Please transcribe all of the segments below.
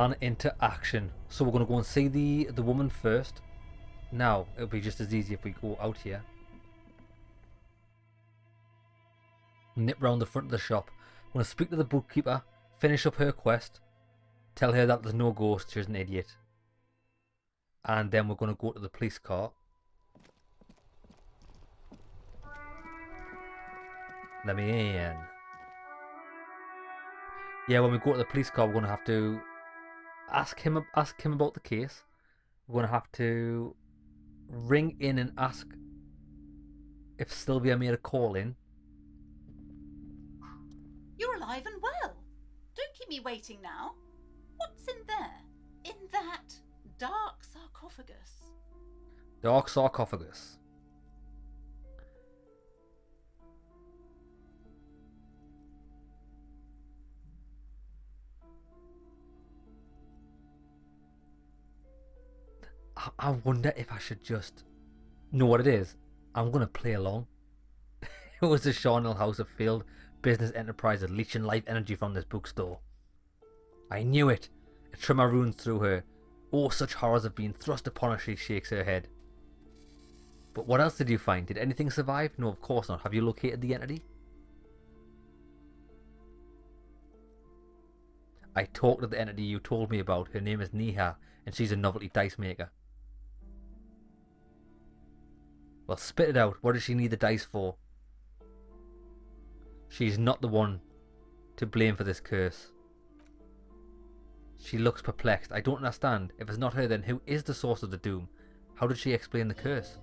And into action. So we're going to go and see the woman first. Now, it'll be just as easy if we go out here. Nip round the front of the shop. I'm going to speak to the bookkeeper, finish up her quest, tell her that there's no ghost, she's an idiot. And then we're going to go to the police car. Let me in. Yeah, when we go to the police car, we're going to have to ask him about the case. We're going to have to ring in and ask if Sylvia made a call in. You're alive and well. Don't keep me waiting now. What's in there? In that dark sarcophagus? Dark sarcophagus. I wonder if I should just know what it is. I'm going to play along. It was the Charnel House of failed business enterprises leeching life energy from this bookstore. I knew it. A tremor runs through her. Oh, such horrors have been thrust upon her, she shakes her head. But what else did you find? Did anything survive? No, of course not. Have you located the entity? I talked to the entity you told me about. Her name is Niha, and she's a novelty dice maker. Well, spit it out. What does she need the dice for? She's not the one to blame for this curse. She looks perplexed. I don't understand. If it's not her, then who is the source of the doom? How did she explain the curse?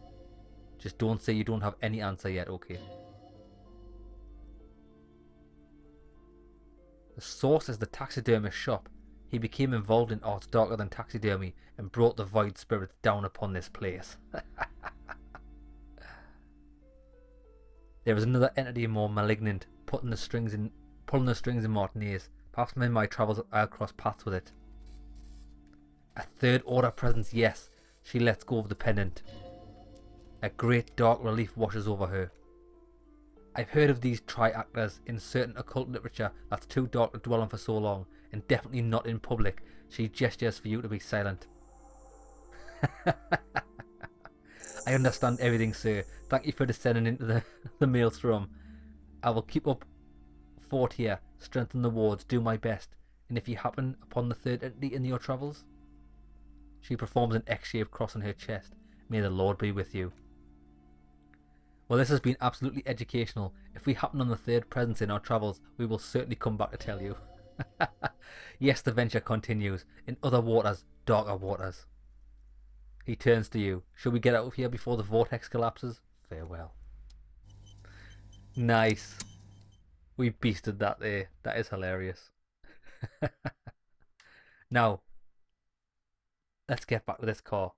Just don't say you don't have any answer yet, okay? The source is the taxidermist shop. He became involved in arts darker than taxidermy and brought the void spirits down upon this place. There is another entity more malignant, pulling the strings in Martinez. Perhaps in my travels I'll cross paths with it. A third order presence, yes. She lets go of the pendant. A great dark relief washes over her. I've heard of these triactors in certain occult literature that's too dark to dwell on for so long, and definitely not in public. She gestures for you to be silent. I understand everything, sir. Thank you for descending into the maelstrom. I will keep up fort here, strengthen the wards, do my best. And if you happen upon the third entity in your travels? She performs an X-shaped cross on her chest. May the Lord be with you. Well, this has been absolutely educational. If we happen on the third presence in our travels, we will certainly come back to tell you. Yes, the venture continues. In other waters, darker waters. He turns to you. Shall we get out of here before the vortex collapses? Farewell. Nice. We beasted that there. That is hilarious. Now, let's get back to this car.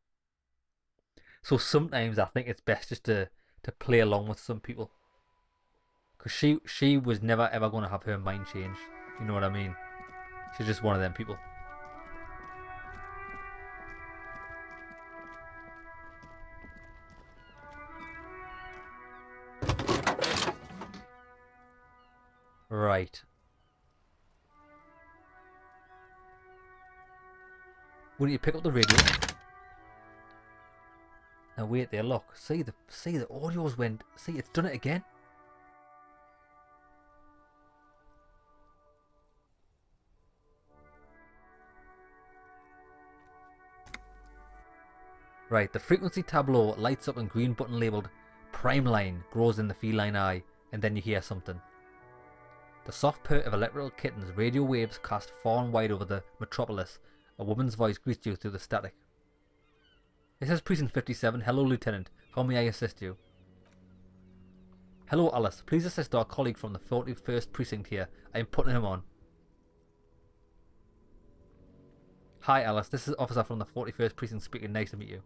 So sometimes I think it's best just to play along with some people. Because she was never ever going to have her mind changed. You know what I mean? She's just one of them people. Right. We need to pick up the radio. Now wait there, look. See the audio's went. See, it's done it again. Right, the frequency tableau lights up and green button labelled Prime Line grows in the feline eye, and then you hear something. The soft purr of electrical kittens, radio waves cast far and wide over the metropolis. A woman's voice greets you through the static. This is Precinct 57. Hello, Lieutenant. How may I assist you? Hello, Alice. Please assist our colleague from the 41st Precinct here. I am putting him on. Hi, Alice. This is Officer from the 41st Precinct speaking. Nice to meet you.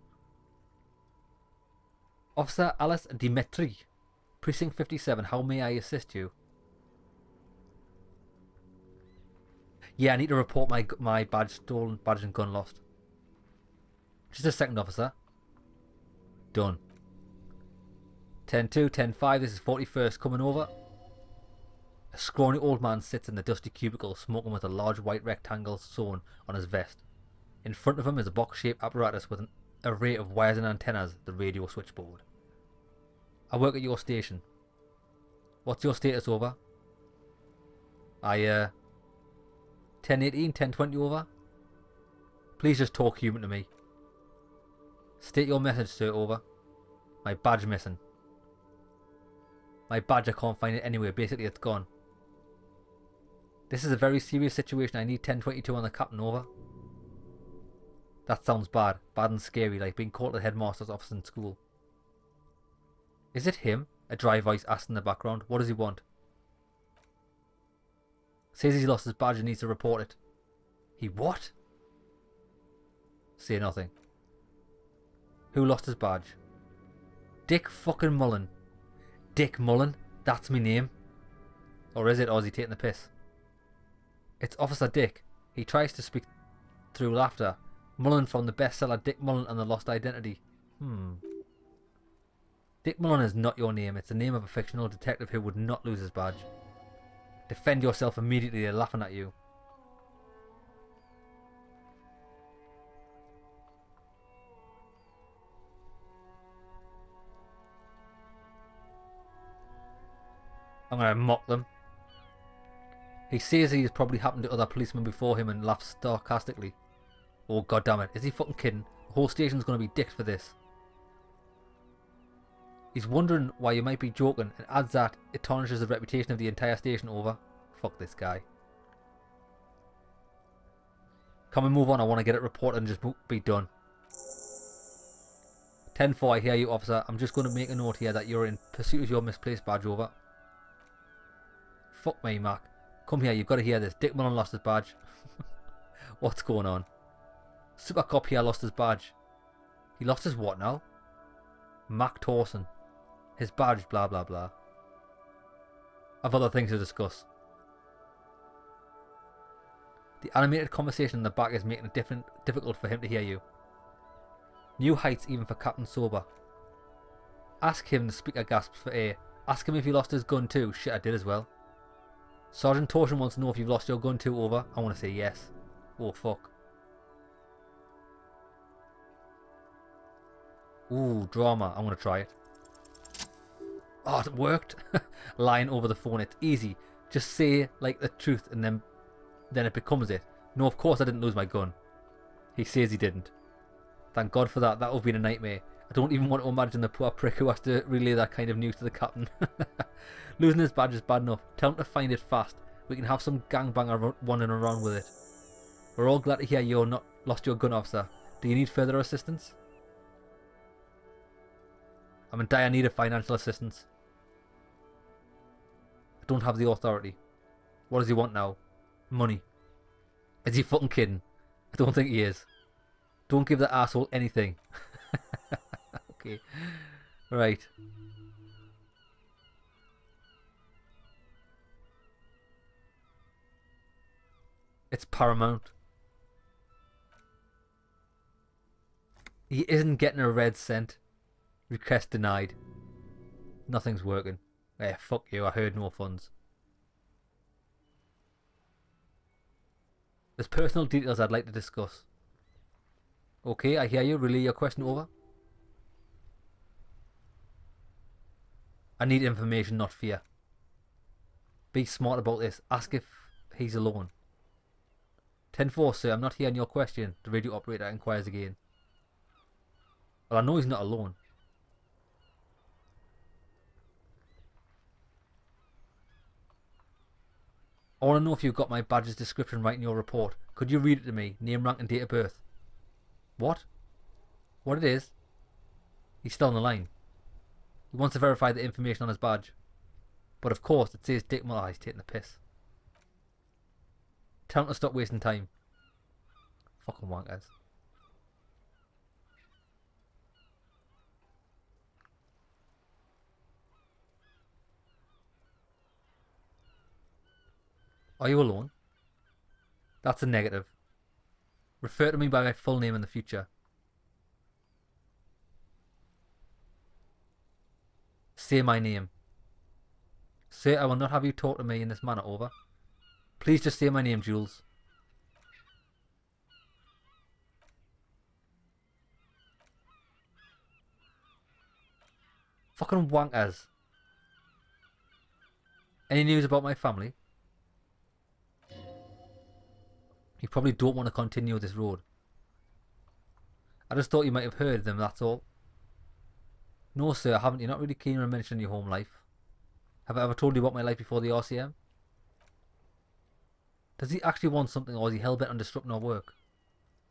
Officer Alice Dimitri. Precinct 57. How may I assist you? Yeah, I need to report my badge stolen, badge and gun lost. Just a second, officer. Done. 10-2, 10-5, this is 41st coming over. A scrawny old man sits in the dusty cubicle smoking with a large white rectangle sewn on his vest. In front of him is a box-shaped apparatus with an array of wires and antennas, the radio switchboard. I work at your station. What's your status, over? 1018, 1020 over? Please just talk human to me. State your message, sir, over. My badge missing. My badge, I can't find it anywhere. Basically, it's gone. This is a very serious situation. I need 1022 on the captain, over. That sounds bad. Bad and scary, like being caught at the headmaster's office in school. Is it him? A dry voice asked in the background. What does he want? Says he's lost his badge and needs to report it. He what? Say nothing. Who lost his badge? Dick fucking Mullen. Dick Mullen? That's me name. Or is it, or is he taking the piss? It's Officer Dick. He tries to speak through laughter. Mullen from the bestseller Dick Mullen and the Lost Identity. Dick Mullen is not your name. It's the name of a fictional detective who would not lose his badge. Defend yourself immediately. They're laughing at you. I'm going to mock them. He says he's probably happened to other policemen before him and laughs sarcastically. Oh, goddammit. Is he fucking kidding? The whole station's going to be dicked for this. He's wondering why you might be joking and adds that it tarnishes the reputation of the entire station, over. Fuck this guy. Can we move on? I want to get it reported and just be done. 10-4, I hear you, officer. I'm just going to make a note here that you're in pursuit of your misplaced badge, over. Fuck me, Mac. Come here, you've got to hear this. Dick Mullen lost his badge. What's going on? Super cop here lost his badge. He lost his what now? Mac Torson. His badge, blah blah blah. I've other things to discuss. The animated conversation in the back is making it difficult for him to hear you. New heights even for Captain Sober. Ask him, the speaker gasps for air. Ask him if he lost his gun too. Shit, I did as well. Sergeant Torsion wants to know if you've lost your gun too, over. I want to say yes. Oh, fuck. Ooh, drama. I'm going to try it. Oh, it worked. Lying over the phone. It's easy. Just say, like, the truth and then it becomes it. No, of course I didn't lose my gun. He says he didn't. Thank God for that. That would have been a nightmare. I don't even want to imagine the poor prick who has to relay that kind of news to the captain. Losing his badge is bad enough. Tell him to find it fast. We can have some gangbanger wandering around with it. We're all glad to hear you're not lost your gun, officer. Do you need further assistance? I'm in dire need of financial assistance. I don't have the authority. What does he want now? Money. Is he fucking kidding? I don't think he is. Don't give that asshole anything. Okay. Right. It's paramount. He isn't getting a red cent. Request denied. Nothing's working. Eh, fuck you, I heard no funds. There's personal details I'd like to discuss. Okay, I hear you. Relay your question, over. I need information, not fear. Be smart about this. Ask if he's alone. 10-4, sir. I'm not hearing your question. The radio operator inquires again. Well, I know he's not alone. I want to know if you've got my badge's description right in your report. Could you read it to me? Name, rank and date of birth. What? What it is? He's still on the line. He wants to verify the information on his badge. But of course, it says Dick Muller. He's taking the piss. Tell him to stop wasting time. Fucking wankers. Are you alone? That's a negative. Refer to me by my full name in the future. Say my name. Sir, I will not have you talk to me in this manner, over. Please just say my name, Jules. Fucking wankers. Any news about my family? You probably don't want to continue this road. I just thought you might have heard them, that's all. No, sir, I haven't. You're not really keen on mentioning your home life. Have I ever told you about my life before the RCM? Does he actually want something, or is he hell-bent on disrupting our work?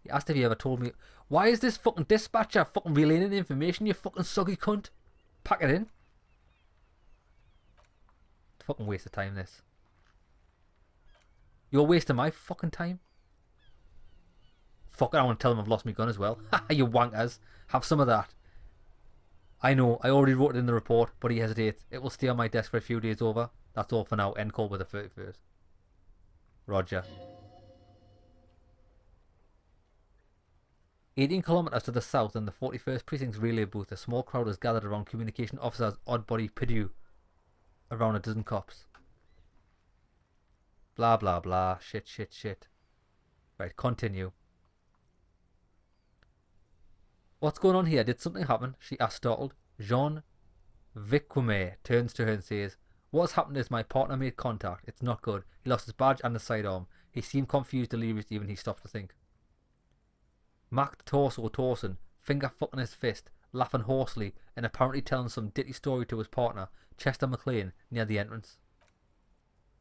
He asked if he ever told me... Why is this fucking dispatcher fucking relaying the information, you fucking soggy cunt? Pack it in. It's a fucking waste of time, this. You're wasting my fucking time. Fuck it, I want to tell him I've lost my gun as well. Haha, you wankers. Have some of that. I know, I already wrote it in the report, but he hesitates. It will stay on my desk for a few days over. That's all for now. End call with the 31st. Roger. 18 kilometres to the south in the 41st Precinct's relay booth, a small crowd is gathered around communication officer's odd-body Purdue. Around a dozen cops. Blah, blah, blah. Shit, shit, shit. Right, continue. What's going on here? Did something happen? She asked, startled. Jean Vicquemer turns to her and says, what's happened is my partner made contact. It's not good. He lost his badge and his sidearm. He seemed confused, delirious, even he stopped to think. Mac the torso Torson, finger fucking his fist, laughing hoarsely and apparently telling some ditty story to his partner, Chester McLean, near the entrance.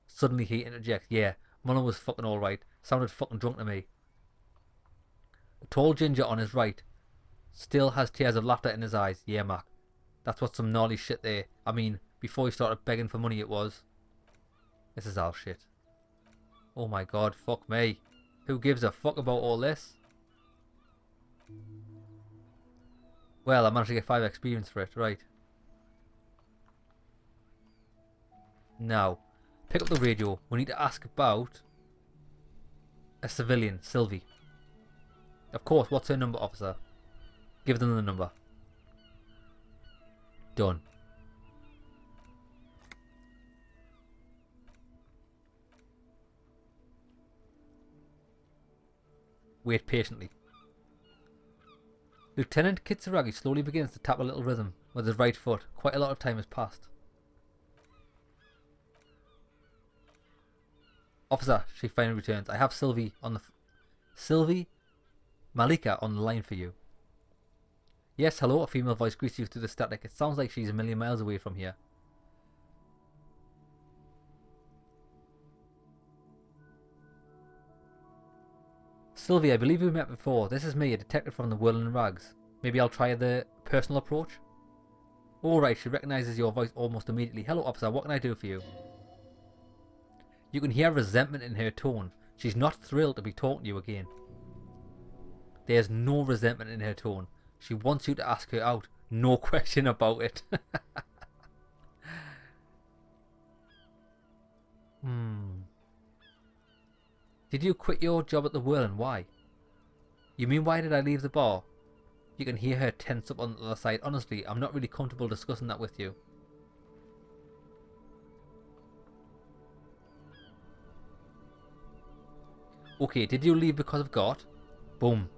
Suddenly he interjects, yeah, Mullen was fucking alright, sounded fucking drunk to me. The tall ginger on his right still has tears of laughter in his eyes. Yeah, Mac. That's what some gnarly shit there. I mean, before he started begging for money it was. This is all shit. Oh my god, fuck me. Who gives a fuck about all this? Well, I managed to get 5 experience for it, right. Now, pick up the radio. We need to ask about a civilian, Sylvie. Of course, what's her number, officer? Give them the number. Done. Wait patiently. Lieutenant Kitsuragi slowly begins to tap a little rhythm with his right foot. Quite a lot of time has passed. Officer, she finally returns. I have Sylvie on the... Sylvie Malika on the line for you. Yes, hello, a female voice greets you through the static. It sounds like she's a million miles away from here. Sylvie, I believe we met before. This is me, a detective from the Whirling Rags. Maybe I'll try the personal approach? Alright, she recognises your voice almost immediately. Hello, officer, what can I do for you? You can hear resentment in her tone. She's not thrilled to be talking to you again. There's no resentment in her tone. She wants you to ask her out. No question about it. Did you quit your job at the Whirling? Why? You mean why did I leave the bar? You can hear her tense up on the other side. Honestly, I'm not really comfortable discussing that with you. Okay, did you leave because of God? Boom.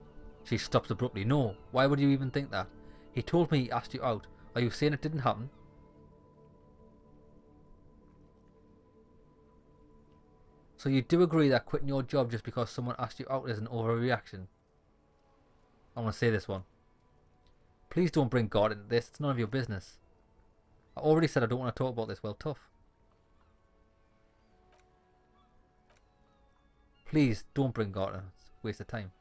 She stops abruptly. No, why would you even think that? He told me he asked you out. Are you saying it didn't happen? So you do agree that quitting your job just because someone asked you out is an overreaction? I want to say this one. Please don't bring God into this. It's none of your business. I already said I don't want to talk about this. Well, tough. Please don't bring God in. It's a waste of time.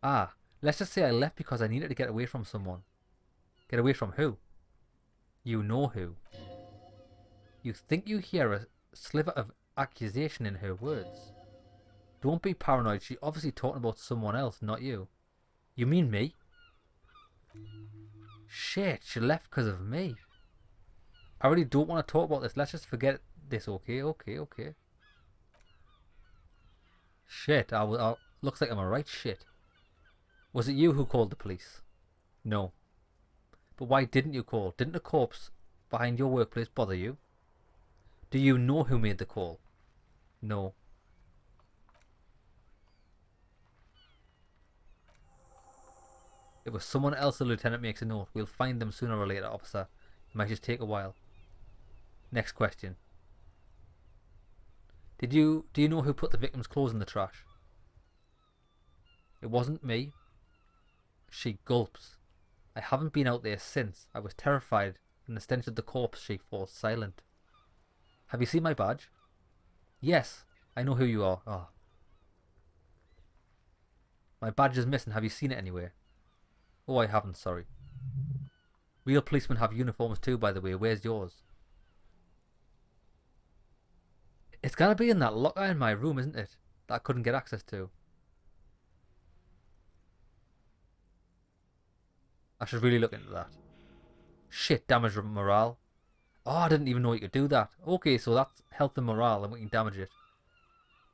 Ah, let's just say I left because I needed to get away from someone. Get away from who? You know who. You think you hear a sliver of accusation in her words. Don't be paranoid. She's obviously talking about someone else, not you. You mean me? Shit, she left because of me. I really don't want to talk about this. Let's just forget this, okay? Okay. Shit, looks like I'm a right shit. Was it you who called the police? No. But why didn't you call? Didn't the corpse behind your workplace bother you? Do you know who made the call? No. It was someone else, the lieutenant makes a note. We'll find them sooner or later, officer. It might just take a while. Next question. Do you know who put the victim's clothes in the trash? It wasn't me. She gulps. I haven't been out there since. I was terrified, and the stench of the corpse. She falls silent. Have you seen my badge? Yes, I know who you are. Oh. My badge is missing. Have you seen it anywhere? Oh, I haven't, sorry. Real policemen have uniforms too, by the way. Where's yours? It's gotta be in that locker in my room, isn't it? That I couldn't get access to. I should really look into that. Shit, damage morale. Oh, I didn't even know you could do that. Okay, so that's health and morale and we can damage it.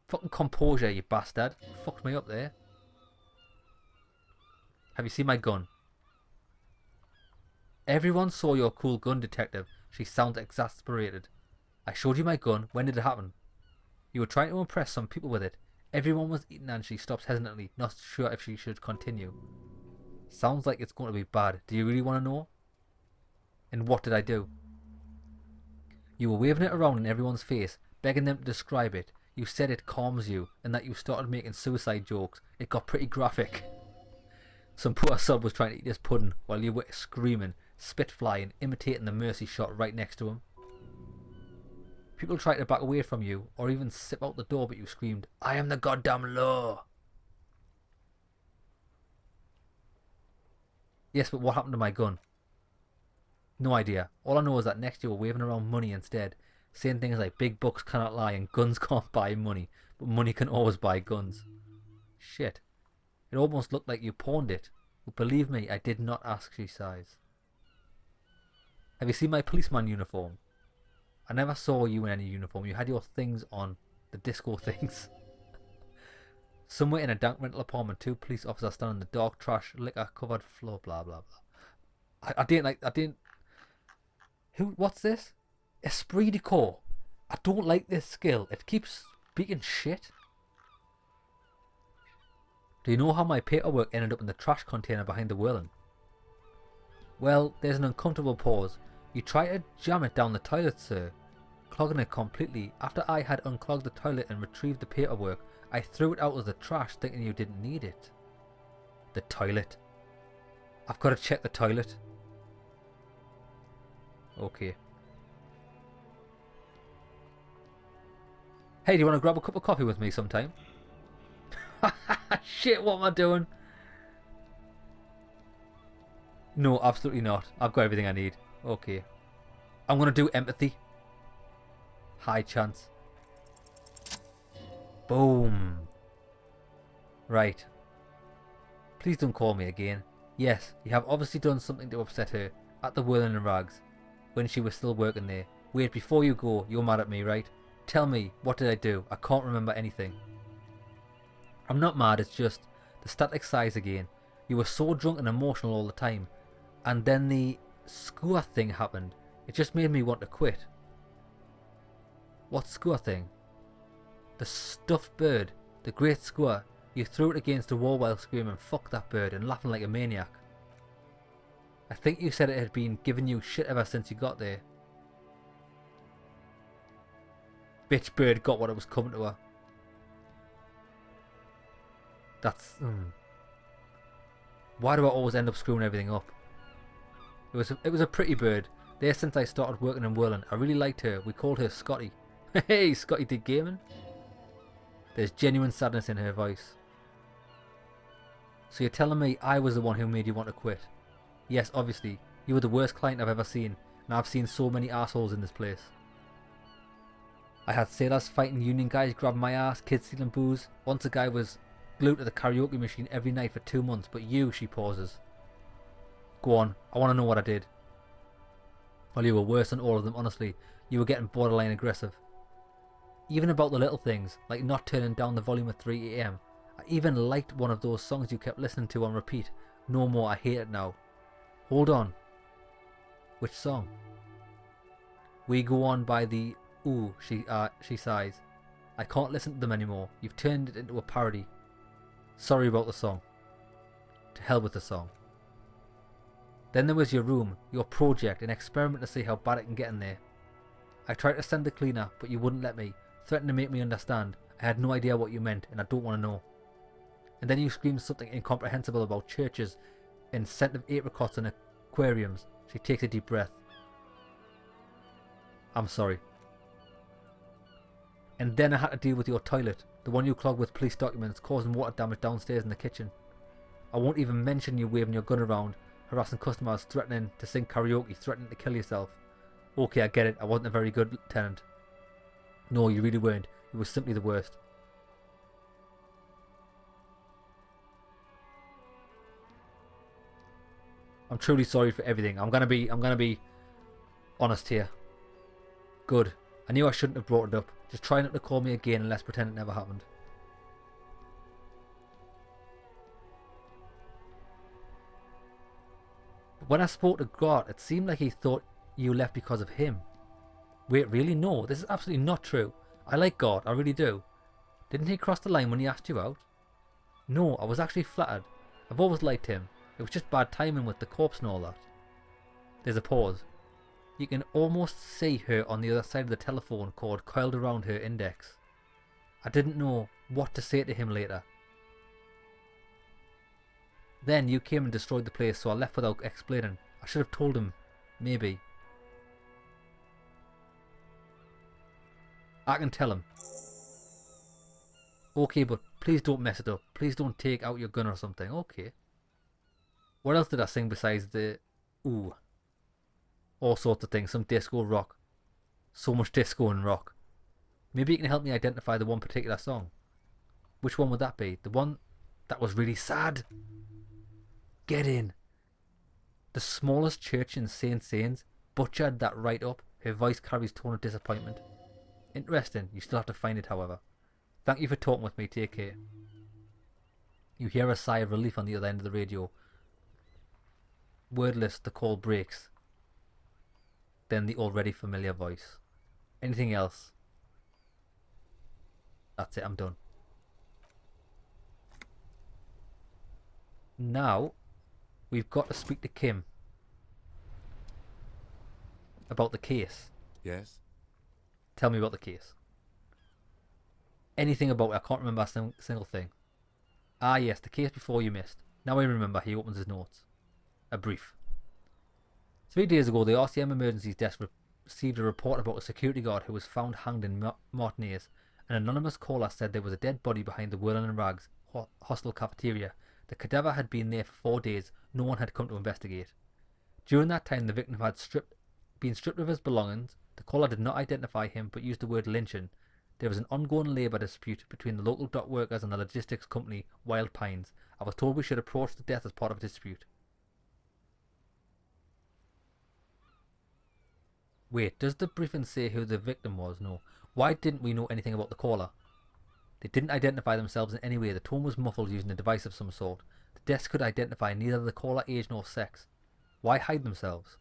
Fucking composure, you bastard. Fucked me up there. Have you seen my gun? Everyone saw your cool gun, detective. She sounds exasperated. I showed you my gun. When did it happen? You were trying to impress some people with it. Everyone was eating and she stops hesitantly, not sure if she should continue. Sounds like it's going to be bad. Do you really want to know? And what did I do? You were waving it around in everyone's face, begging them to describe it. You said it calms you, and that you started making suicide jokes. It got pretty graphic. Some poor sub was trying to eat his pudding while you were screaming, spit flying, imitating the mercy shot right next to him. People tried to back away from you, or even slip out the door, but you screamed, I am the goddamn law! Yes, but what happened to my gun? No idea. All I know is that next you were waving around money instead, saying things like big bucks cannot lie and guns can't buy money, but money can always buy guns. Shit. It almost looked like you pawned it. But believe me, I did not ask, she sighs. Have you seen my policeman uniform? I never saw you in any uniform. You had your things on. The disco things. Somewhere in a dank rental apartment, 2 police officers stand on the dark trash, liquor covered floor, blah blah blah. I didn't. What's this? Esprit de corps. I don't like this skill. It keeps speaking shit. Do you know how my paperwork ended up in the trash container behind the whirling? Well, there's an uncomfortable pause. You try to jam it down the toilet, sir, clogging it completely. After I had unclogged the toilet and retrieved the paperwork, I threw it out of the trash thinking you didn't need it. The toilet. I've got to check the toilet. Okay. Hey, do you want to grab a cup of coffee with me sometime? Shit, what am I doing? No, absolutely not. I've got everything I need. Okay. I'm going to do empathy. High chance. Boom. Right. Please don't call me again. Yes, you have obviously done something to upset her at the Whirling in Rags when she was still working there. Wait, before you go, you're mad at me, right? Tell me, what did I do? I can't remember anything. I'm not mad, it's just the static sighs again. You were so drunk and emotional all the time. And then the score thing happened. It just made me want to quit. What score thing? The stuffed bird. The great score. You threw it against the wall while screaming, fuck that bird, and laughing like a maniac. I think you said it had been giving you shit ever since you got there. Bitch bird got what it was coming to her. That's... Why do I always end up screwing everything up? It was a pretty bird. There since I started working in Whirling. I really liked her. We called her Scotty. Hey, ScottyDGaming. There's genuine sadness in her voice. So you're telling me I was the one who made you want to quit? Yes, obviously. You were the worst client I've ever seen. And I've seen so many assholes in this place. I had sailors fighting, union guys grabbing my ass, kids stealing booze. Once a guy was glued to the karaoke machine every night for 2 months. But you, she pauses. Go on, I want to know what I did. Well, you were worse than all of them, honestly. You were getting borderline aggressive. Even about the little things, like not turning down the volume at 3 AM. I even liked one of those songs you kept listening to on repeat. No more, I hate it now. Hold on. Which song? We go on by the... Ooh, she sighs. I can't listen to them anymore. You've turned it into a parody. Sorry about the song. To hell with the song. Then there was your room, your project, an experiment to see how bad it can get in there. I tried to send the cleaner, but you wouldn't let me, threatened to make me understand. I had no idea what you meant, and I don't want to know. And then you screamed something incomprehensible about churches and scent of apricots and aquariums. She takes a deep breath. I'm sorry. And then I had to deal with your toilet, the one you clogged with police documents, causing water damage downstairs in the kitchen. I won't even mention you waving your gun around, harassing customers, threatening to sing karaoke, threatening to kill yourself. Okay, I get it, I wasn't a very good tenant. No, you really weren't. You were simply the worst. I'm truly sorry for everything. I'm gonna be honest here. Good. I knew I shouldn't have brought it up. Just try not to call me again and let's pretend it never happened. But when I spoke to God, it seemed like he thought you left because of him. Wait, really? No, this is absolutely not true. I like God, I really do. Didn't he cross the line when he asked you out? No, I was actually flattered. I've always liked him. It was just bad timing with the corpse and all that. There's a pause. You can almost see her on the other side of the telephone cord coiled around her index. I didn't know what to say to him later. Then you came and destroyed the place, so I left without explaining. I should have told him. Maybe. I can tell him. Okay, but please don't mess it up. Please don't take out your gun or something. Okay. What else did I sing besides the... Ooh. All sorts of things. Some disco rock. So much disco and rock. Maybe you can help me identify the one particular song. Which one would that be? The one that was really sad? Get in. The smallest church in St. Sains butchered that right up. Her voice carries tone of disappointment. Interesting. You still have to find it, however. Thank you for talking with me. Take care. You hear a sigh of relief on the other end of the radio. Wordless, the call breaks. Then the already familiar voice. Anything else? That's it, I'm done. Now, we've got to speak to Kim about the case. Yes? Tell me about the case. Anything about it, I can't remember a single thing. Ah yes, the case before you missed. Now I remember, he opens his notes. A brief. 3 days ago, the RCM Emergencies Desk received a report about a security guard who was found hanged in Martinez. An anonymous caller said there was a dead body behind the Whirling and Rags hostel cafeteria. The cadaver had been there for 4 days. No one had come to investigate. During that time, the victim had been stripped of his belongings. The caller did not identify him, but used the word lynching. There was an ongoing labour dispute between the local dock workers and the logistics company, Wild Pines. I was told we should approach the death as part of a dispute. Wait, does the briefing say who the victim was? No. Why didn't we know anything about the caller? They didn't identify themselves in any way. The tone was muffled using a device of some sort. The desk could identify neither the caller age nor sex. Why hide themselves?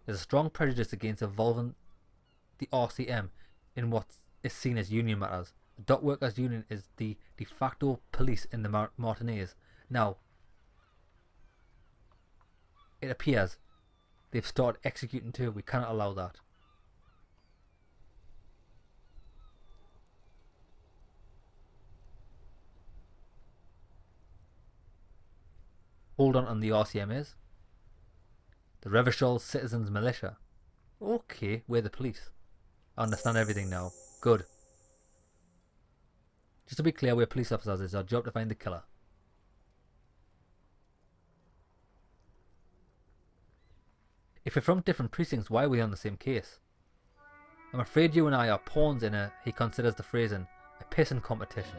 There's a strong prejudice against involving the RCM in what is seen as union matters. The dock workers union is the de facto police in the Martinez. Now, it appears they've started executing too. We cannot allow that. Hold on the RCM is. The Revachol Citizens Militia. Okay, we're the police. I understand everything now. Good. Just to be clear, we're police officers. It's our job to find the killer. If we're from different precincts, why are we on the same case? I'm afraid you and I are pawns in a, he considers the phrasing, a pissing competition.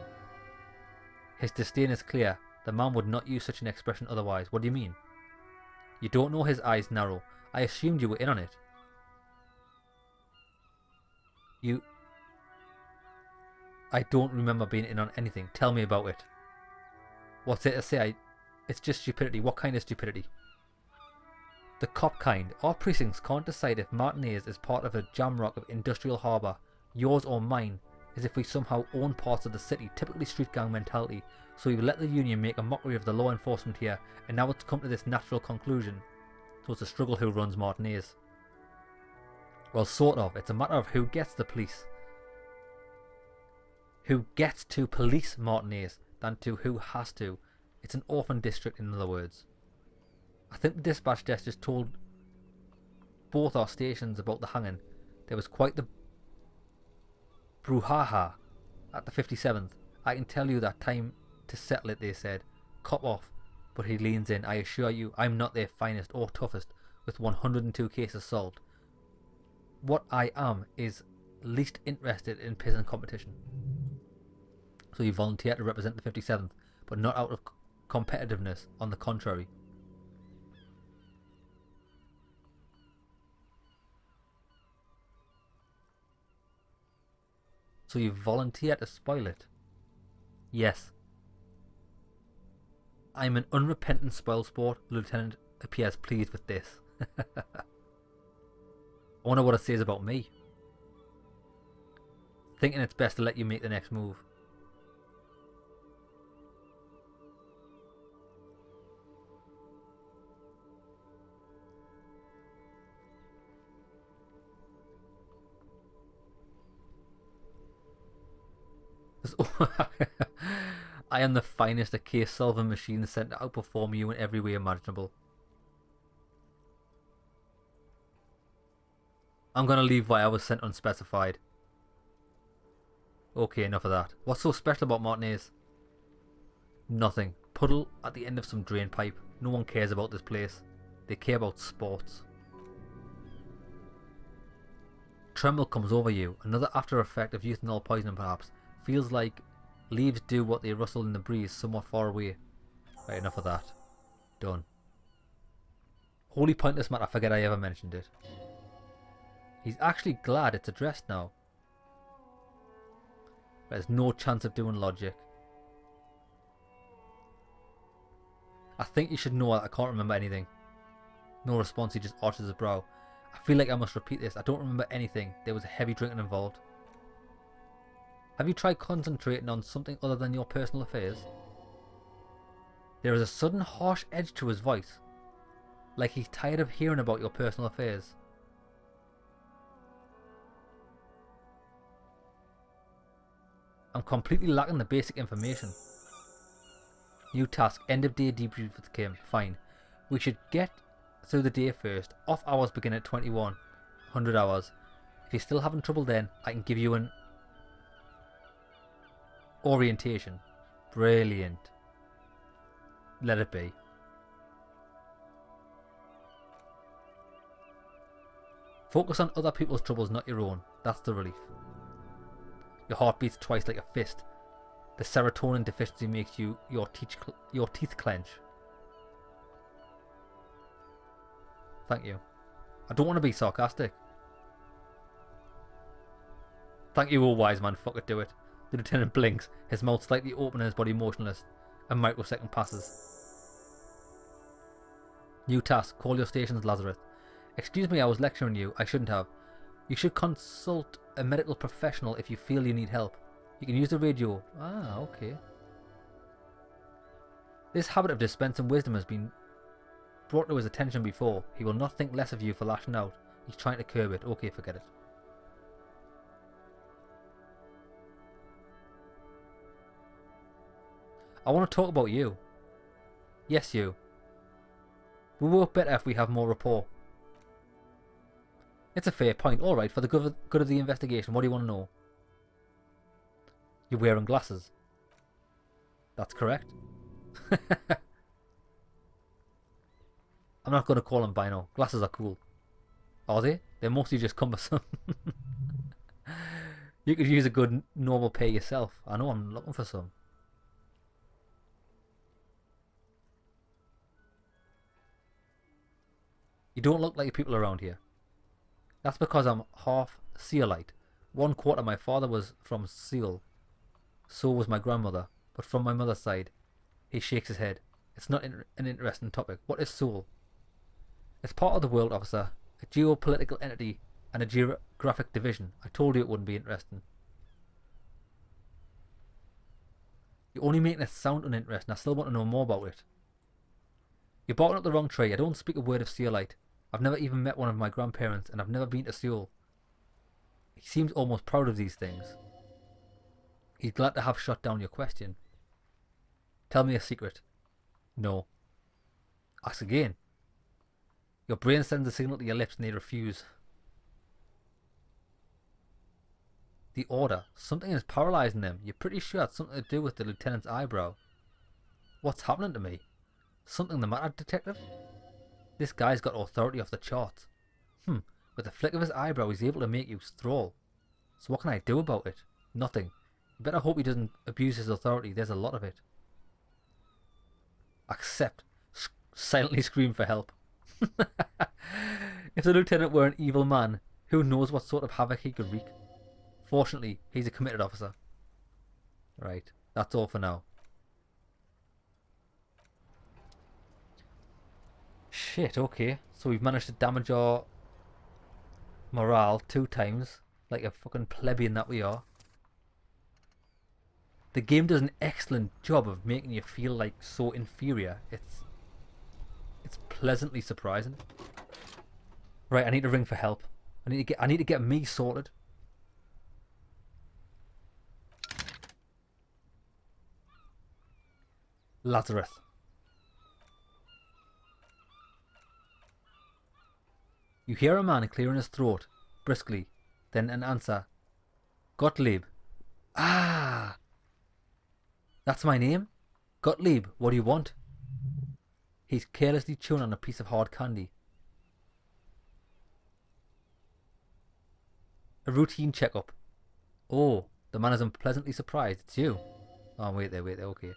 His disdain is clear. The man would not use such an expression otherwise. What do you mean? You don't know his eyes narrow. I assumed you were in on it. I don't remember being in on anything. Tell me about it. What's it to say? It's just stupidity. What kind of stupidity? The cop kind. Our precincts can't decide if Martinez is part of a jamrock of industrial harbour, yours or mine, as if we somehow own parts of the city, typically street gang mentality. So we've let the union make a mockery of the law enforcement here, and now it's come to this natural conclusion. So it's a struggle who runs Martinez. Well, sort of. It's a matter of who gets the police. Who gets to police Martinez than to who has to. It's an orphan district, in other words. I think the dispatch desk just told both our stations about the hanging. There was quite the brouhaha at the 57th. I can tell you that time to settle it, they said. Cop off. But he leans in. I assure you, I'm not their finest or toughest with 102 cases solved. What I am is least interested in pissing competition. So you volunteer to represent the 57th, but not out of competitiveness, on the contrary. So you volunteer to spoil it? Yes. I'm an unrepentant spoilsport. The lieutenant appears pleased with this. I wonder what it says about me. Thinking it's best to let you make the next move. I am the finest a case solving machine sent to outperform you in every way imaginable. I'm gonna leave why I was sent unspecified. Okay, enough of that. What's so special about Martinez? Nothing. Puddle at the end of some drain pipe. No one cares about this place. They care about sports. Tremble comes over you. Another after effect of euthanol poisoning perhaps. Feels like leaves do what they rustle in the breeze somewhat far away. Right, enough of that. Done. Wholly pointless matter. I forget I ever mentioned it. He's actually glad it's addressed now. There's no chance of doing logic. I think you should know that I can't remember anything. No response, he just arches his brow. I feel like I must repeat this. I don't remember anything. There was a heavy drinking involved. Have you tried concentrating on something other than your personal affairs? There is a sudden harsh edge to his voice. Like he's tired of hearing about your personal affairs. I'm completely lacking the basic information. New task, end of day debrief with Kim. Fine. We should get through the day first. Off hours begin at 2100 hours. If you're still having trouble then, I can give you an orientation. Brilliant. Let it be. Focus on other people's troubles, not your own. That's the relief. Your heart beats twice like a fist. The serotonin deficiency makes your teeth clench. Thank you. I don't want to be sarcastic. Thank you, old wise man. Fuck it, do it. The lieutenant blinks, his mouth slightly open and his body motionless. A microsecond passes. New task. Call your stations, Lazarus. Excuse me, I was lecturing you. I shouldn't have. You should consult a medical professional if you feel you need help. You can use the radio. Ah, okay. This habit of dispensing wisdom has been brought to his attention before. He will not think less of you for lashing out. He's trying to curb it. Okay, forget it. I want to talk about you. Yes, you. We'll work better if we have more rapport. It's a fair point. Alright, for the good of the investigation, what do you want to know? You're wearing glasses. That's correct. I'm not going to call them bino. Glasses are cool. Are they? They're mostly just cumbersome. You could use a good normal pair yourself. I know, I'm looking for some. You don't look like people around here. That's because I'm half Sealite. 1/4 my father was from Seal. So was my grandmother. But from my mother's side. He shakes his head. It's not an interesting topic. What is Soul? It's part of the world, officer. A geopolitical entity and a geographic division. I told you it wouldn't be interesting. You're only making it sound uninteresting. I still want to know more about it. You're barking up the wrong tree. I don't speak a word of Seolite. I've never even met one of my grandparents, and I've never been to Seoul. He seems almost proud of these things. He's glad to have shot down your question. Tell me a secret. No. Ask again. Your brain sends a signal to your lips and they refuse. The order. Something is paralysing them. You're pretty sure it's something to do with the lieutenant's eyebrow. What's happening to me? Something the matter, detective? This guy's got authority off the charts. With a flick of his eyebrow he's able to make you thrall. So what can I do about it? Nothing. You better hope he doesn't abuse his authority. There's a lot of it. Accept. Silently scream for help. If the lieutenant were an evil man, who knows what sort of havoc he could wreak? Fortunately, he's a committed officer. Right, that's all for now. Shit, okay. So we've managed to damage our morale 2 times, like a fucking plebeian that we are. The game does an excellent job of making you feel like so inferior. It's pleasantly surprising. Right, I need to ring for help. I need to get me sorted. Lazarus. You hear a man clearing his throat, briskly, then an answer. Gottlieb. Ah! That's my name? Gottlieb, what do you want? He's carelessly chewing on a piece of hard candy. A routine checkup. Oh, the man is unpleasantly surprised. It's you. Oh, wait there, okay.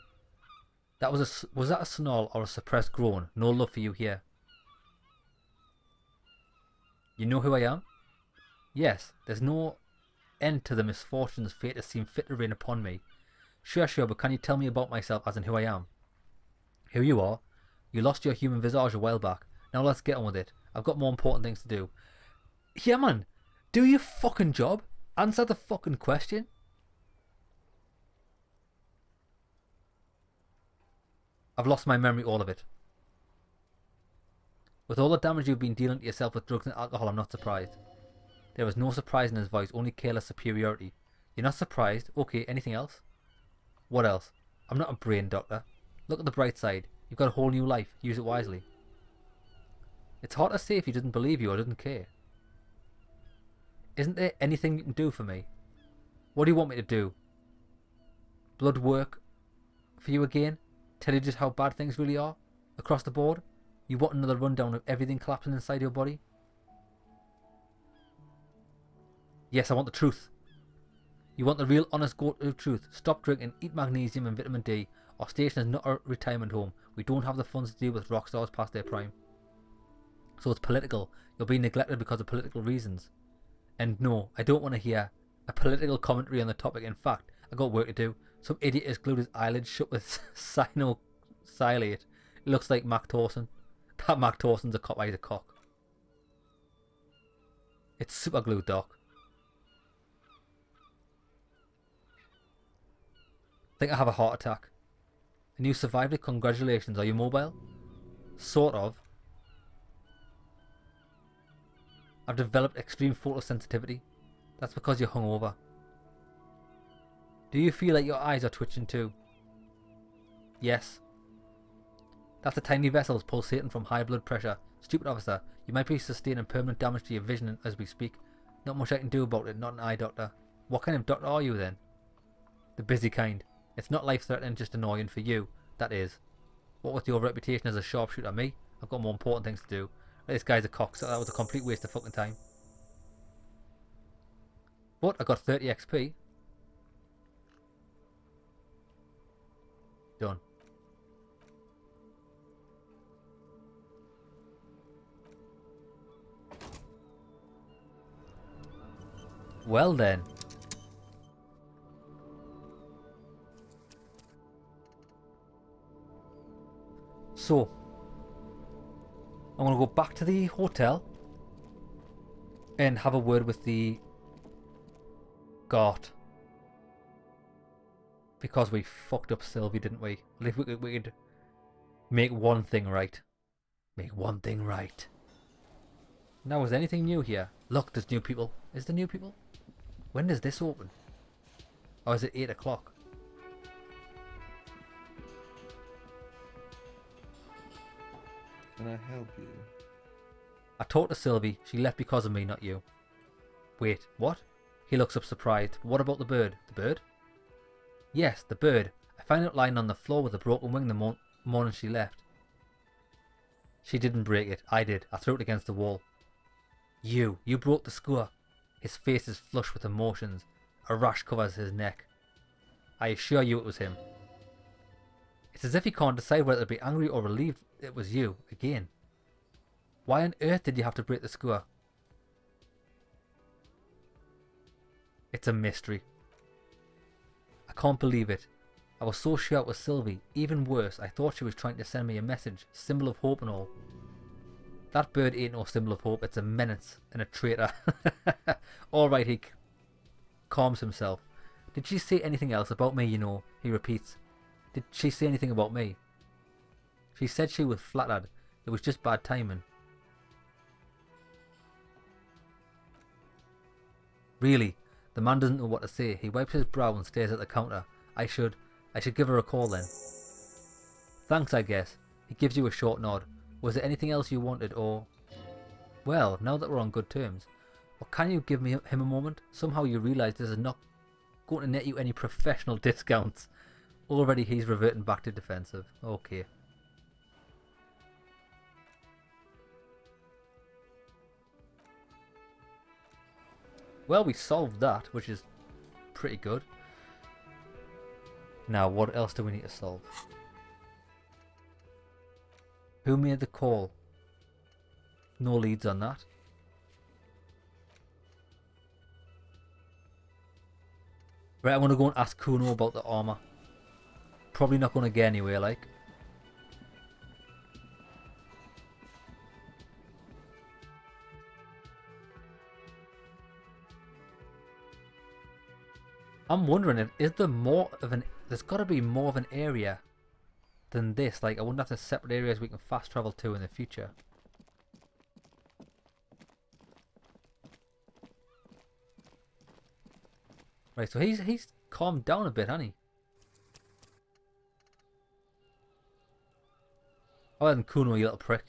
Was that a snarl or a suppressed groan? No love for you here. You know who I am? Yes, there's no end to the misfortunes fate has seen fit to rain upon me. Sure, but can you tell me about myself as in who I am? Here you are. You lost your human visage a while back. Now let's get on with it. I've got more important things to do. Yeah, man. Do your fucking job. Answer the fucking question. I've lost my memory, all of it. With all the damage you've been dealing to yourself with drugs and alcohol, I'm not surprised. There was no surprise in his voice, only careless superiority. You're not surprised? Okay, anything else? What else? I'm not a brain doctor. Look at the bright side. You've got a whole new life. Use it wisely. It's hard to say if he doesn't believe you or doesn't care. Isn't there anything you can do for me? What do you want me to do? Blood work for you again? Tell you just how bad things really are? Across the board? You want another rundown of everything collapsing inside your body? Yes, I want the truth. You want the real honest go-to truth. Stop drinking, eat magnesium and vitamin D. Our station is not a retirement home. We don't have the funds to deal with rock stars past their prime. So it's political. You're being neglected because of political reasons. And no, I don't want to hear a political commentary on the topic. In fact, I got work to do. Some idiot has glued his eyelids shut with cyanosilate. It looks like Mac Torson. That Mac Torson's a cop, he's a cock. It's super glue, Doc. I think I have a heart attack. And you survived it? Congratulations. Are you mobile? Sort of. I've developed extreme photosensitivity. That's because you're hungover. Do you feel like your eyes are twitching too? Yes. That's the tiny vessels pulsating from high blood pressure. Stupid officer, you might be sustaining permanent damage to your vision as we speak. Not much I can do about it, not an eye doctor. What kind of doctor are you then? The busy kind. It's not life-threatening, just annoying for you. That is. What with your reputation as a sharpshooter? Me? I've got more important things to do. This guy's a cock, so that was a complete waste of fucking time. But I got 30 XP. Done. Well then. So, I'm going to go back to the hotel and have a word with the guard. Because we fucked up Sylvie, didn't we? If we could make one thing right. Make one thing right. Now, is there anything new here? Look, there's new people. Is there new people? When does this open? Or is it 8 o'clock? Can I help you? I talked to Sylvie. She left because of me, not you. Wait, what? He looks up surprised. What about the bird? The bird? Yes, the bird. I found it lying on the floor with a broken wing the morning she left. She didn't break it. I did. I threw it against the wall. You broke the skewer. His face is flushed with emotions. A rash covers his neck. I assure you it was him. It's as if he can't decide whether to be angry or relieved it was you, again. Why on earth did you have to break the skewer? It's a mystery. I can't believe it. I was so sure it was Sylvie. Even worse, I thought she was trying to send me a message, symbol of hope and all. That bird ain't no symbol of hope, it's a menace and a traitor. Alright, he calms himself. Did she say anything else about me, you know? He repeats. Did she say anything about me? She said she was flattered. It was just bad timing. Really? The man doesn't know what to say. He wipes his brow and stares at the counter. I should give her a call then. Thanks, I guess. He gives you a short nod. Was there anything else you wanted, or... Well, now that we're on good terms, or can you give him a moment? Somehow you realise this is not going to net you any professional discounts. Already he's reverting back to defensive. Okay. Well, we solved that, which is pretty good. Now, what else do we need to solve? Who made the call? No leads on that. Right, I want to go and ask Cuno about the armor. Probably not going to get anywhere, like. I'm wondering, is there more of an... There's got to be more of an area than this. Like, I wonder if there's separate areas we can fast travel to in the future. Right, so he's calmed down a bit, hasn't he? Oh, and Cuno, you little prick.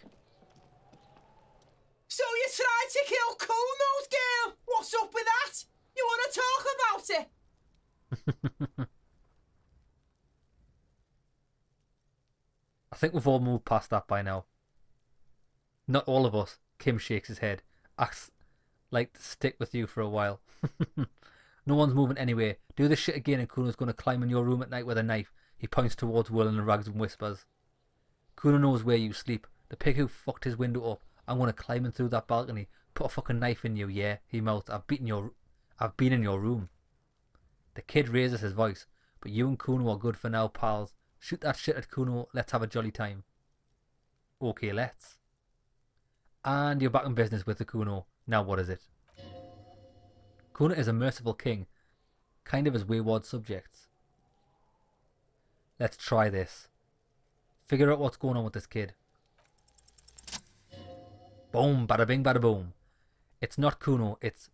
So you tried to kill Cuno's girl? What's up with that? You want to talk about it? I think we've all moved past that by now. Not all of us. Kim shakes his head. Acts like to stick with you for a while. No one's moving anywhere. Do this shit again and Cuno's going to climb in your room at night with a knife. He points towards Will and rags and whispers. Cuno knows where you sleep. The pig who fucked his window up. I'm going to climb in through that balcony. Put a fucking knife in you, yeah? He mouths. I've been in your room. The kid raises his voice. But you and Cuno are good for now, pals. Shoot that shit at Cuno. Let's have a jolly time. Okay, let's. And you're back in business with the Cuno. Now what is it? Cuno is a merciful king. Kind of his wayward subjects. Let's try this. Figure out what's going on with this kid. Boom, bada bing, bada boom. It's not Cuno, it's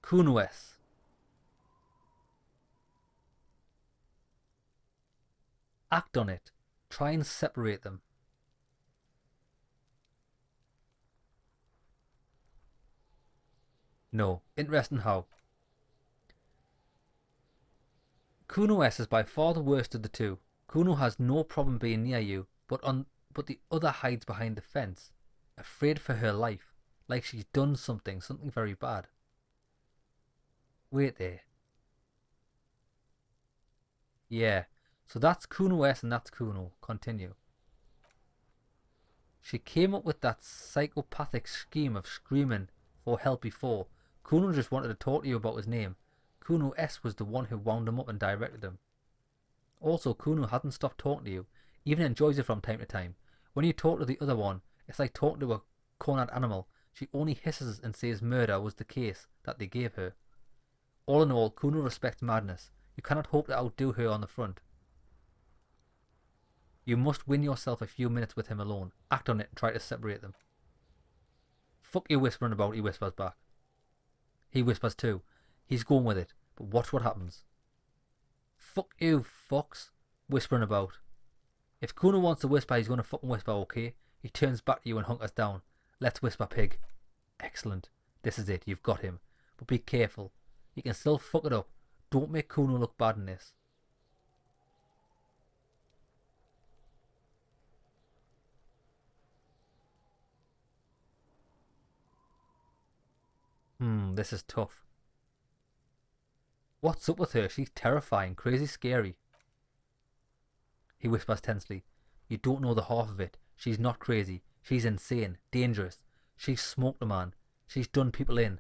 Cunoes. Act on it. Try and separate them. No. Interesting how. Cunoes is by far the worst of the two. Cuno has no problem being near you, but the other hides behind the fence, afraid for her life, like she's done something very bad. Wait there. Yeah, so that's Cunoes and that's Cuno. Continue. She came up with that psychopathic scheme of screaming for help before. Cuno just wanted to talk to you about his name. Cuno S was the one who wound him up and directed him. Also, Cuno hasn't stopped talking to you, even enjoys it from time to time. When you talk to the other one, it's like talking to a cornered animal. She only hisses and says murder was the case that they gave her. All in all, Cuno respects madness. You cannot hope to outdo her on the front. You must win yourself a few minutes with him alone. Act on it and try to separate them. Fuck you whispering about, he whispers back. He whispers too. He's going with it, but watch what happens. Fuck you, fucks. Whispering about. If Cuno wants to whisper, he's going to fucking whisper, okay? He turns back to you and hunkers down. Let's whisper, pig. Excellent. This is it. You've got him. But be careful. You can still fuck it up. Don't make Cuno look bad in this. This is tough. What's up with her? She's terrifying, crazy scary. He whispers tensely. You don't know the half of it. She's not crazy. She's insane, dangerous. She's smoked a man. She's done people in.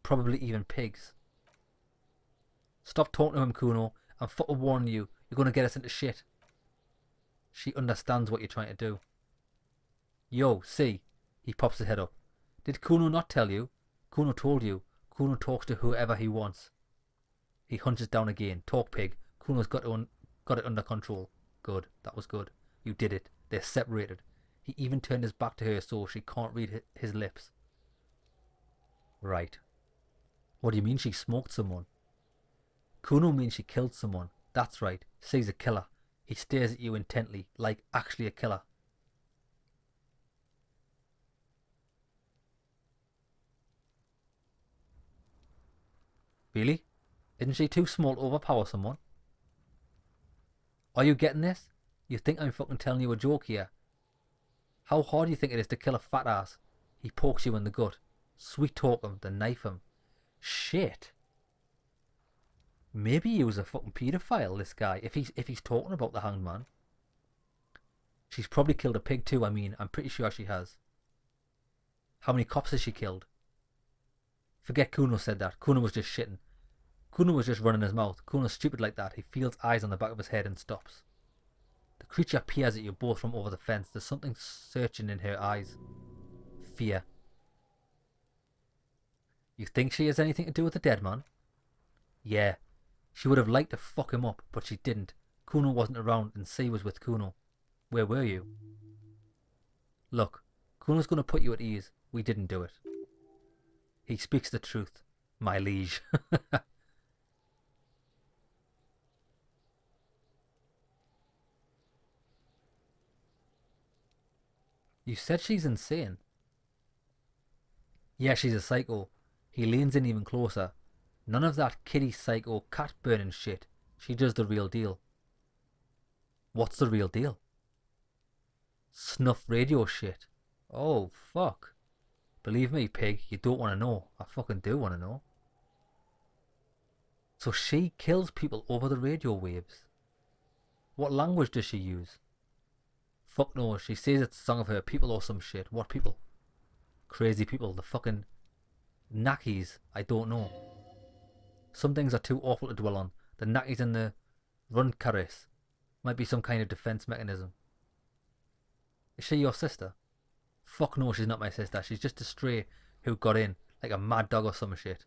Probably even pigs. Stop talking to him, Cuno. I'm fucking warning you. You're going to get us into shit. She understands what you're trying to do. Yo, see? He pops his head up. Did Cuno not tell you? Cuno told you. Cuno talks to whoever he wants. He hunches down again. Talk, pig. Cuno's got it under control. Good. That was good. You did it. They're separated. He even turned his back to her so she can't read his lips. Right. What do you mean she smoked someone? Cuno means she killed someone. That's right. She's a killer. He stares at you intently, like actually a killer. Really? Isn't she too small to overpower someone? Are you getting this? You think I'm fucking telling you a joke here? How hard do you think it is to kill a fat ass? He pokes you in the gut. Sweet talk him, then knife him. Shit. Maybe he was a fucking paedophile, this guy, if he's talking about the hanged man. She's probably killed a pig too, I'm pretty sure she has. How many cops has she killed? Forget Cuno said that. Cuno was just shitting. Cuno was just running his mouth. Cuno's stupid like that. He feels eyes on the back of his head and stops. The creature peers at you both from over the fence. There's something searching in her eyes. Fear. You think she has anything to do with the dead man? Yeah. She would have liked to fuck him up, but she didn't. Cuno wasn't around and C was with Cuno. Where were you? Look, Cuno's going to put you at ease. We didn't do it. He speaks the truth, my liege. You said she's insane. Yeah, she's a psycho. He leans in even closer. None of that kitty psycho cat burning shit. She does the real deal. What's the real deal? Snuff radio shit. Oh, fuck. Believe me, pig, you don't want to know. I fucking do want to know. So she kills people over the radio waves. What language does she use? Fuck no, she says it's a song of her people or some shit. What people? Crazy people, the fucking knackies. I don't know. Some things are too awful to dwell on. The knackies and the runcaris might be some kind of defense mechanism. Is she your sister? Fuck no, she's not my sister. She's just a stray who got in like a mad dog or some shit.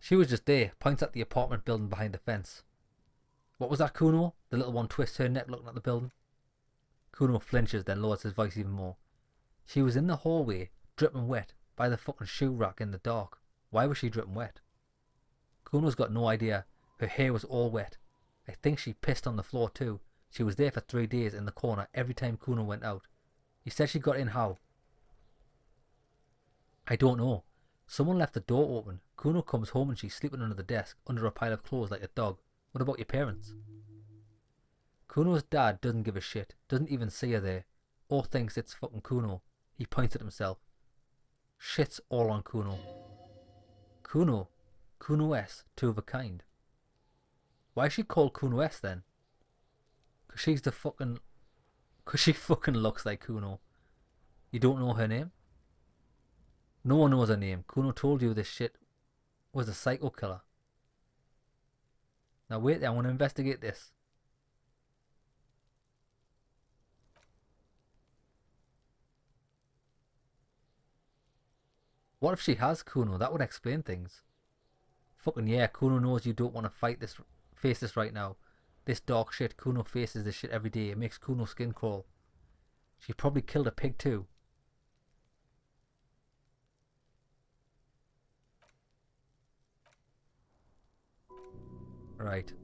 She was just there, points at the apartment building behind the fence. What was that, Cuno? The little one twists her neck looking at the building. Cuno flinches, then lowers his voice even more. She was in the hallway, dripping wet, by the fucking shoe rack in the dark. Why was she dripping wet? Cuno's got no idea. Her hair was all wet. I think she pissed on the floor too. She was there for 3 days in the corner every time Cuno went out. You said she got in how? I don't know. Someone left the door open. Cuno comes home and she's sleeping under the desk, under a pile of clothes like a dog. What about your parents? Cuno's dad doesn't give a shit. Doesn't even see her there. Or thinks it's fucking Cuno. He points at himself. Shit's all on Cuno. Cuno. Cuno S, two of a kind. Why is she called Cuno S then? Cause she's the fucking... Cause she fucking looks like Cuno. You don't know her name? No one knows her name. Cuno told you this shit was a psycho killer. Now wait there, I want to investigate this. What if she has Kuno? That would explain things. Fucking yeah, Kuno knows you don't want to face this right now. This dark shit, Kuno faces this shit every day. It makes Kuno's skin crawl. She probably killed a pig too. Right.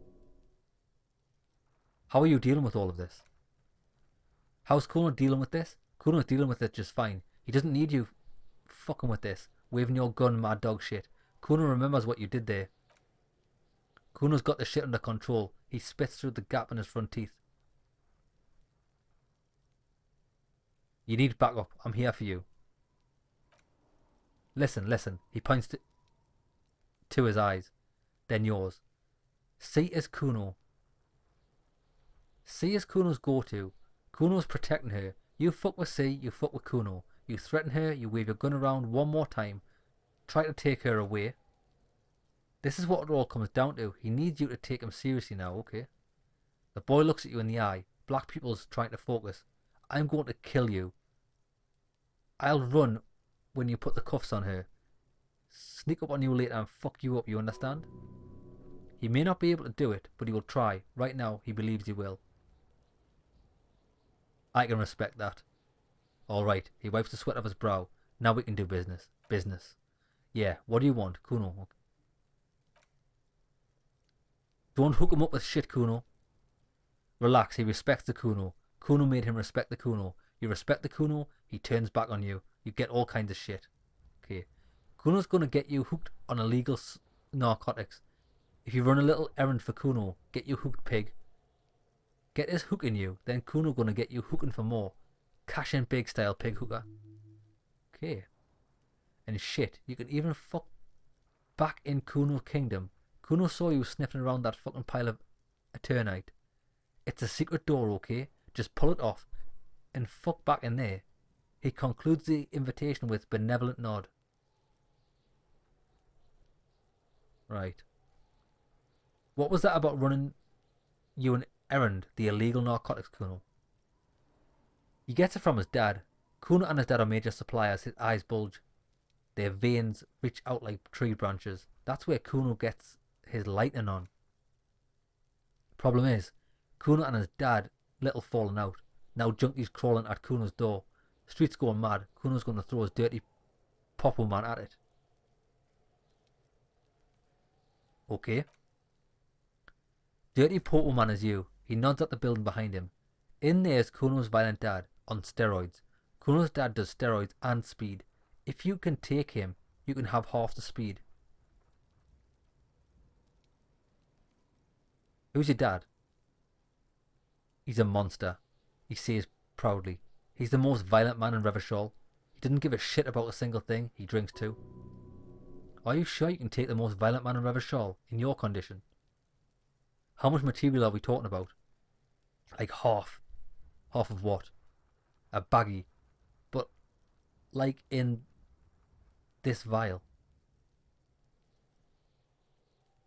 How are you dealing with all of this? How's Cuno dealing with this? Cuno's dealing with it just fine. He doesn't need you fucking with this. Waving your gun, mad dog shit. Cuno remembers what you did there. Cuno's got the shit under control. He spits through the gap in his front teeth. You need backup. I'm here for you. Listen, listen. He points to his eyes. Then yours. C is Cuno. C is Cuno's go-to. Cuno's protecting her. You fuck with C, you fuck with Cuno. You threaten her, you wave your gun around one more time. Try to take her away. This is what it all comes down to. He needs you to take him seriously now, okay? The boy looks at you in the eye. Black people's trying to focus. I'm going to kill you. I'll run when you put the cuffs on her. Sneak up on you later and fuck you up, you understand? He may not be able to do it, but he will try. Right now, he believes he will. I can respect that. Alright, he wipes the sweat off his brow. Now we can do business. Business. Yeah, what do you want, Cuno? Don't hook him up with shit, Cuno. Relax, he respects the Cuno. Cuno made him respect the Cuno. You respect the Cuno, he turns back on you. You get all kinds of shit. Okay. Cuno's gonna get you hooked on illegal narcotics. If you run a little errand for Cuno, get you hooked, pig. Get his hook in you, then Cuno gonna get you hooking for more. Cash in big style, pig hooker. Okay. And shit, you can even fuck back in Cuno's kingdom. Cuno saw you sniffing around that fucking pile of Eternite. It's a secret door, okay? Just pull it off and fuck back in there. He concludes the invitation with benevolent nod. Right. What was that about running you an errand, the illegal narcotics, Cuno? He gets it from his dad. Cuno and his dad are major suppliers. His eyes bulge. Their veins reach out like tree branches. That's where Cuno gets his lightning on. Problem is, Cuno and his dad little falling out. Now junkies crawling at Cuno's door. Streets going mad. Cuno's going to throw his dirty popo man at it. Okay. Dirty popo man is you. He nods at the building behind him. In there is Cuno's violent dad on steroids. Cuno's dad does steroids and speed. If you can take him, you can have half the speed. Who's your dad? He's a monster, he says proudly. He's the most violent man in Revachol. He didn't give a shit about a single thing. He drinks too. Are you sure you can take the most violent man in Revachol in your condition? How much material are we talking about? Like half. Half of what? A baggie. But like in this vial.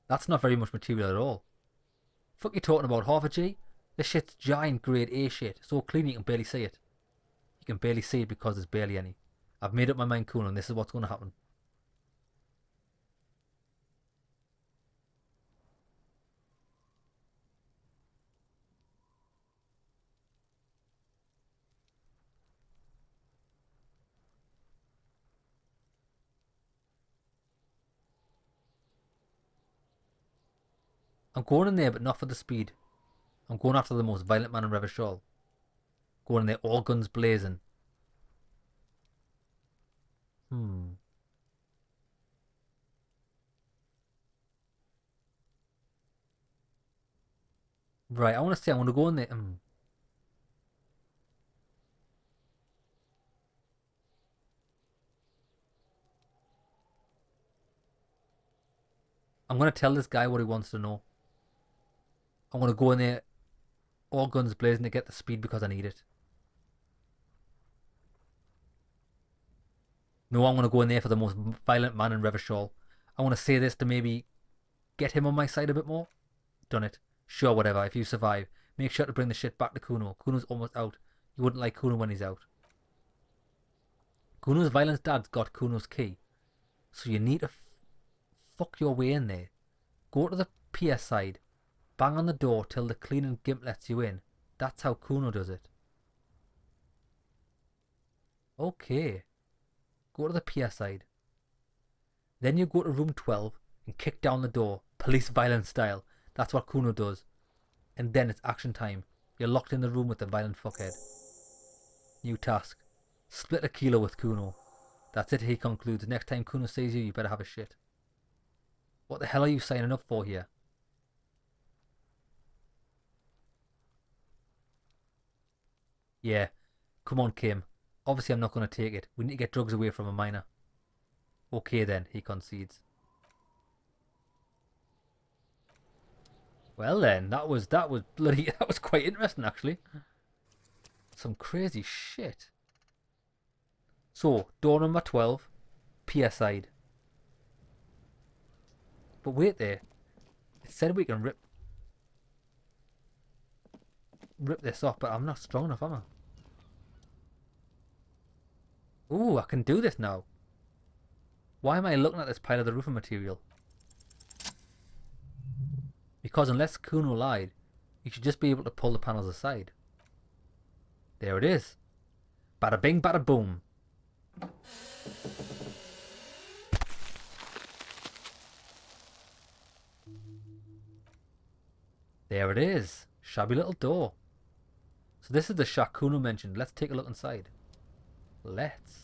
That's not very much material at all. Fuck you talking about, half a G? This shit's giant grade A shit, so clean you can barely see it. You can barely see it because there's barely any. I've made up my mind, Cuno, and this is what's going to happen. I'm going in there, but not for the speed. I'm going after the most violent man in Revachol. Going in there, all guns blazing. Right, I want to say I'm going to go in there. I'm going to tell this guy what he wants to know. I'm going to go in there, all guns blazing, to get the speed because I need it. No, I'm going to go in there for the most violent man in Revachol. I want to say this to maybe get him on my side a bit more. Done it. Sure, whatever. If you survive, make sure to bring the shit back to Cuno. Cuno's almost out. You wouldn't like Cuno when he's out. Cuno's violent dad's got Cuno's key. So you need to fuck your way in there. Go to the pier side, bang on the door till the cleaning gimp lets you in. That's how Cuno does it. Okay. Go to the pier side. Then you go to room 12 and kick down the door, police violence style. That's what Cuno does. And then it's action time. You're locked in the room with the violent fuckhead. New task. Split a kilo with Cuno. That's it, he concludes. Next time Cuno sees you, you better have a shit. What the hell are you signing up for here? Yeah. Come on, Kim. Obviously I'm not going to take it. We need to get drugs away from a minor. Okay then, he concedes. Well then, that was bloody, that was quite interesting actually. Some crazy shit. So, door number 12, pier side. But wait there. It said we can rip this off, but I'm not strong enough, am I? Ooh, I can do this now. Why am I looking at this pile of the roofing material? Because unless Cuno lied, you should just be able to pull the panels aside. There it is. Bada bing, bada boom. There it is. Shabby little door. So this is the shack Cuno mentioned. Let's take a look inside. Let's.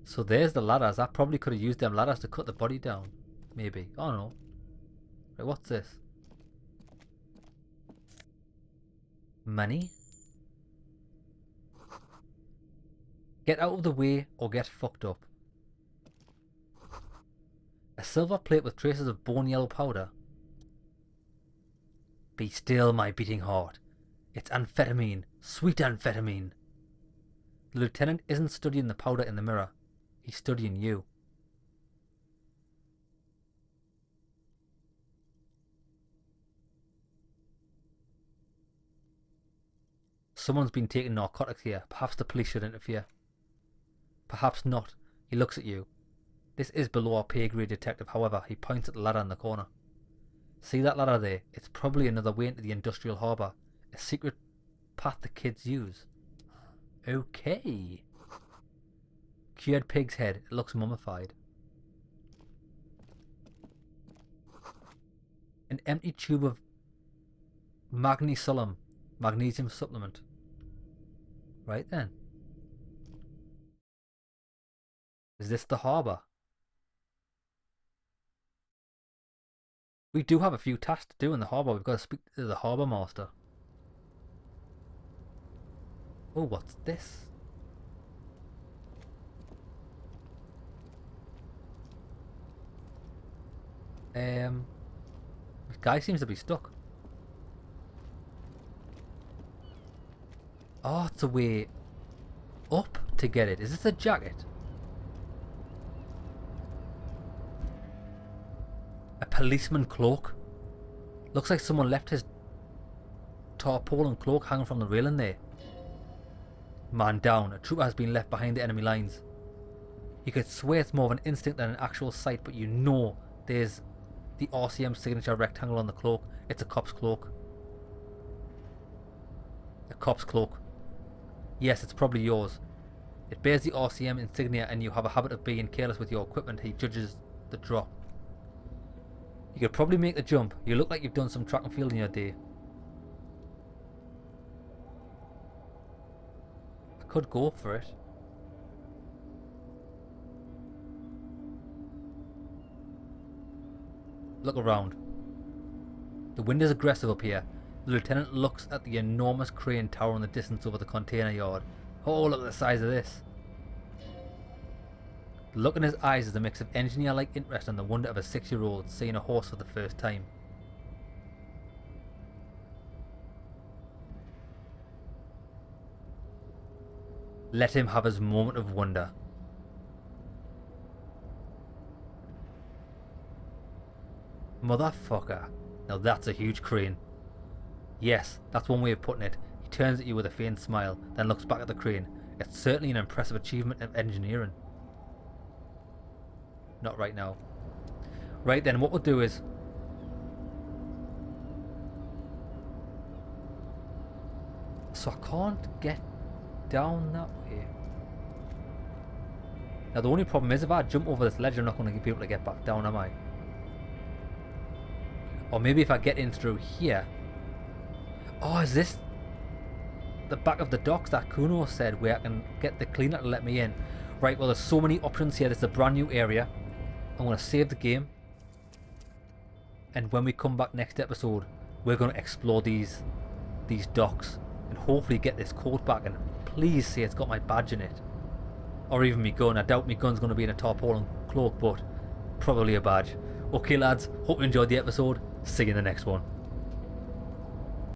So there's the ladders. I probably could have used them ladders to cut the body down. Maybe. I don't know. Right, what's this? Money? Get out of the way or get fucked up. A silver plate with traces of bone yellow powder. Be still, my beating heart. It's amphetamine. Sweet amphetamine. The lieutenant isn't studying the powder in the mirror. He's studying you. Someone's been taking narcotics here. Perhaps the police should interfere. Perhaps not. He looks at you. This is below our pay grade, detective. However, he points at the ladder in the corner. See that ladder there? It's probably another way into the industrial harbour. A secret path the kids use. Okay. Cured pig's head. It looks mummified. An empty tube of magnesium supplement. Right then. Is this the harbour? We do have a few tasks to do in the harbour. We've got to speak to the harbour master. Oh, what's this? This guy seems to be stuck. Oh, it's a way up to get it. Is this a jacket? A policeman cloak. Looks like someone left his tarpaulin cloak hanging from the railing there. Man down. A trooper has been left behind the enemy lines. You could swear it's more of an instinct than an actual sight, but you know there's the RCM signature rectangle on the cloak. It's a cop's cloak. A cop's cloak. Yes, it's probably yours. It bears the RCM insignia and you have a habit of being careless with your equipment. He judges the drop. You could probably make the jump. You look like you've done some track and field in your day. I could go for it. Look around. The wind is aggressive up here. The lieutenant looks at the enormous crane tower in the distance over the container yard. Oh, look at the size of this. The look in his eyes is a mix of engineer-like interest and the wonder of a 6-year-old seeing a horse for the first time. Let him have his moment of wonder. Motherfucker. Now that's a huge crane. Yes, that's one way of putting it. He turns at you with a faint smile, then looks back at the crane. It's certainly an impressive achievement of engineering. Not right now. Right then, what we'll do is... So I can't get down that way. Now the only problem is if I jump over this ledge I'm not going to be able to get back down, am I? Or maybe if I get in through here. Oh, is this the back of the docks that Cuno said where I can get the cleaner to let me in? Right, well there's so many options here. This is a brand new area. I'm going to save the game. And when we come back next episode, we're going to explore these docks. And hopefully get this coat back. And please say it's got my badge in it. Or even my gun. I doubt my gun's going to be in a tarpaulin cloak, but probably a badge. Okay lads, hope you enjoyed the episode. See you in the next one.